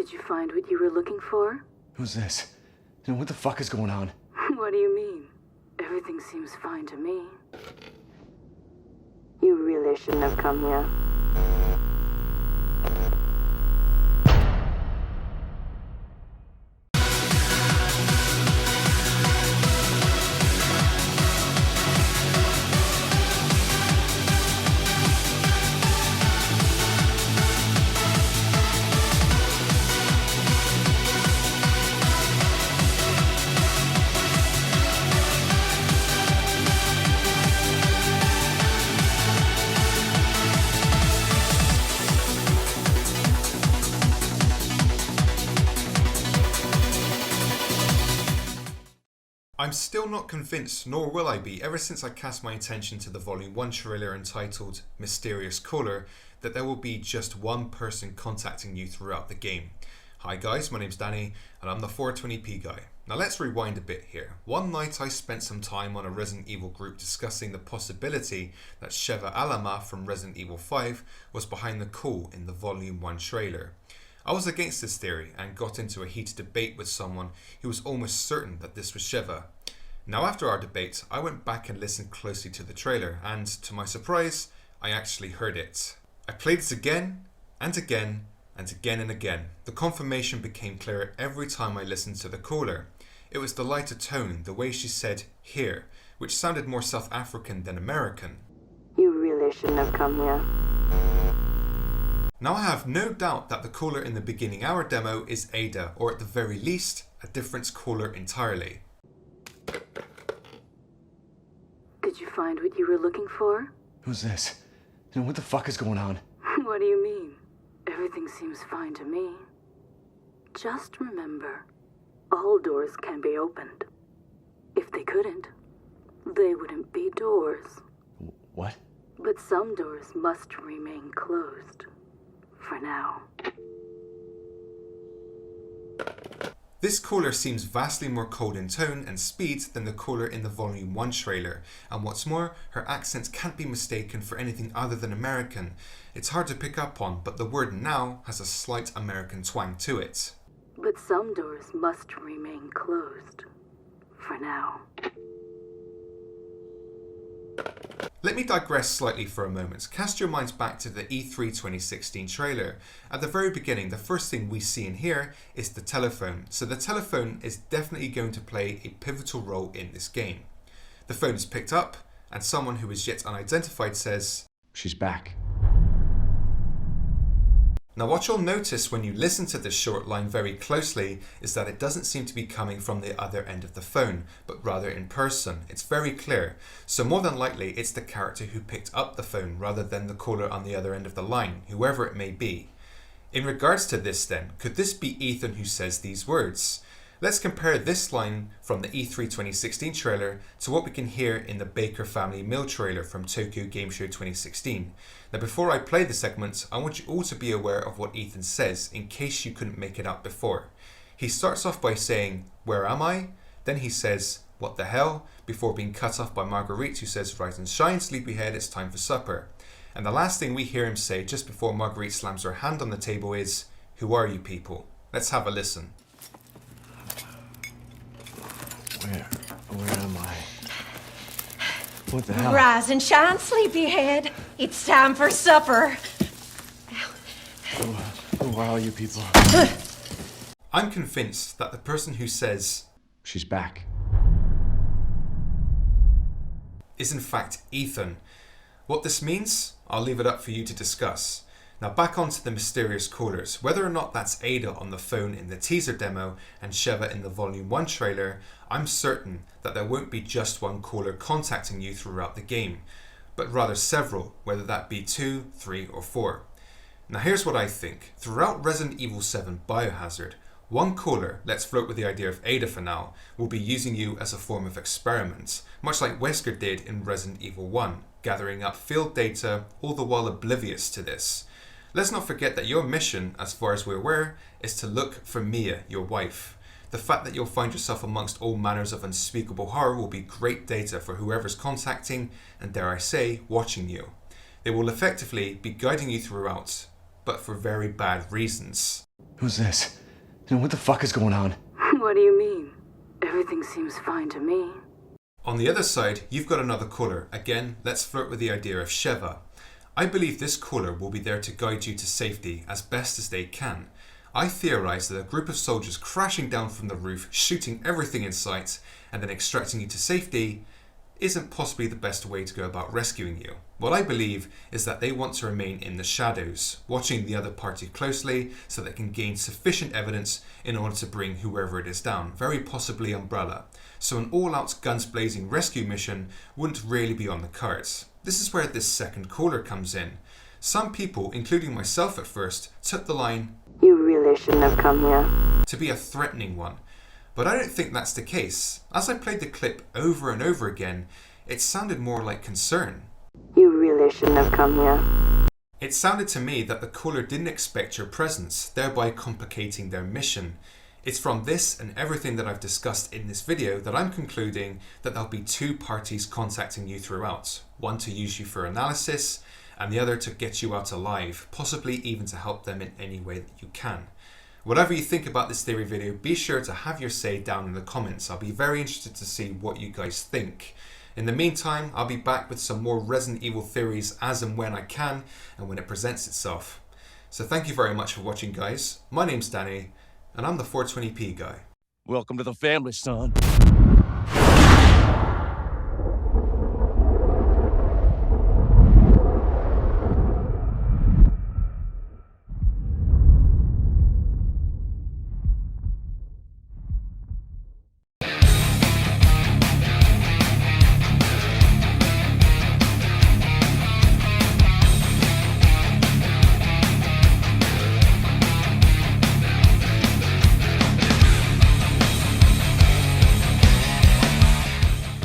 Did you find what you were looking for? Who's this? And what the fuck is going on? What do you mean? Everything seems fine to me. You really shouldn't have come here. I'm still not convinced, nor will I be, ever since I cast my attention to the Volume 1 trailer entitled Mysterious Caller, that there will be just one person contacting you throughout the game. Hi guys, my name's Danny, and I'm the 420p guy. Now let's rewind a bit here. One night I spent some time on a Resident Evil group discussing the possibility that Sheva Alama from Resident Evil 5 was behind the call in the Volume 1 trailer. I was against this theory and got into a heated debate with someone who was almost certain that this was Sheva. Now after our debate, I went back and listened closely to the trailer, and to my surprise, I actually heard it. I played it again and again and again and again. The confirmation became clearer every time I listened to the caller. It was the lighter tone, the way she said here, which sounded more South African than American. You really shouldn't have come here. Now I have no doubt that the caller in the beginning hour demo is Ada, or at the very least, a different caller entirely. Did you find what you were looking for? Who's this? And what the fuck is going on? What do you mean? Everything seems fine to me. Just remember, all doors can be opened. If they couldn't, they wouldn't be doors. What? But some doors must remain closed. For now. This caller seems vastly more cold in tone and speed than the caller in the Volume 1 trailer, and what's more, her accent can't be mistaken for anything other than American. It's hard to pick up on, but the word now has a slight American twang to it. But some doors must remain closed. For now. Let me digress slightly for a moment. Cast your minds back to the E3 2016 trailer. At the very beginning, the first thing we see and hear is the telephone. So the telephone is definitely going to play a pivotal role in this game. The phone is picked up, and someone who is yet unidentified says, "She's back." Now what you'll notice when you listen to this short line very closely is that it doesn't seem to be coming from the other end of the phone, but rather in person. It's very clear. So more than likely it's the character who picked up the phone rather than the caller on the other end of the line, whoever it may be. In regards to this then, could this be Ethan who says these words? Let's compare this line from the E3 2016 trailer to what we can hear in the Baker Family Meal trailer from Tokyo Game Show 2016. Now before I play the segment, I want you all to be aware of what Ethan says in case you couldn't make it out before. He starts off by saying, "Where am I?" Then he says, "What the hell?" before being cut off by Marguerite, who says, "Rise and shine, sleepyhead, it's time for supper." And the last thing we hear him say just before Marguerite slams her hand on the table is, "Who are you people?" Let's have a listen. Where am I? What the hell? Rise and shine, sleepyhead. It's time for supper. Who are all you people? I'm convinced that the person who says, "She's back," is in fact Ethan. What this means, I'll leave it up for you to discuss. Now back onto the mysterious callers. Whether or not that's Ada on the phone in the teaser demo and Sheva in the Volume 1 trailer, I'm certain that there won't be just one caller contacting you throughout the game, but rather several, whether that be 2, 3 or 4. Now here's what I think. Throughout Resident Evil 7 Biohazard, one caller, let's float with the idea of Ada for now, will be using you as a form of experiment, much like Wesker did in Resident Evil 1, gathering up field data, all the while oblivious to this. Let's not forget that your mission, as far as we're aware, is to look for Mia, your wife. The fact that you'll find yourself amongst all manners of unspeakable horror will be great data for whoever's contacting and, dare I say, watching you. They will effectively be guiding you throughout. but for very bad reasons. Who's this? And what the fuck is going on? What do you mean? Everything seems fine to me. On the other side, you've got another caller. Again, let's flirt with the idea of Sheva. I believe this caller will be there to guide you to safety as best as they can. I theorise that a group of soldiers crashing down from the roof, shooting everything in sight, and then extracting you to safety isn't possibly the best way to go about rescuing you. What I believe is that they want to remain in the shadows, watching the other party closely so they can gain sufficient evidence in order to bring whoever it is down, very possibly Umbrella. So an all-out guns blazing rescue mission wouldn't really be on the cards. This is where this second caller comes in. Some people, including myself at first, took the line, You really shouldn't have come here. to be a threatening one. But I don't think that's the case. As I played the clip over and over again, it sounded more like concern. You really shouldn't have come here. It sounded to me that the caller didn't expect your presence, thereby complicating their mission. It's from this and everything that I've discussed in this video that I'm concluding that there'll be two parties contacting you throughout. One to use you for analysis, and the other to get you out alive, possibly even to help them in any way that you can. Whatever you think about this theory video, be sure to have your say down in the comments. I'll be very interested to see what you guys think. In the meantime, I'll be back with some more Resident Evil theories as and when I can, and when it presents itself. So thank you very much for watching, guys. My name's Danny, and I'm the 420p guy. Welcome to the family, son.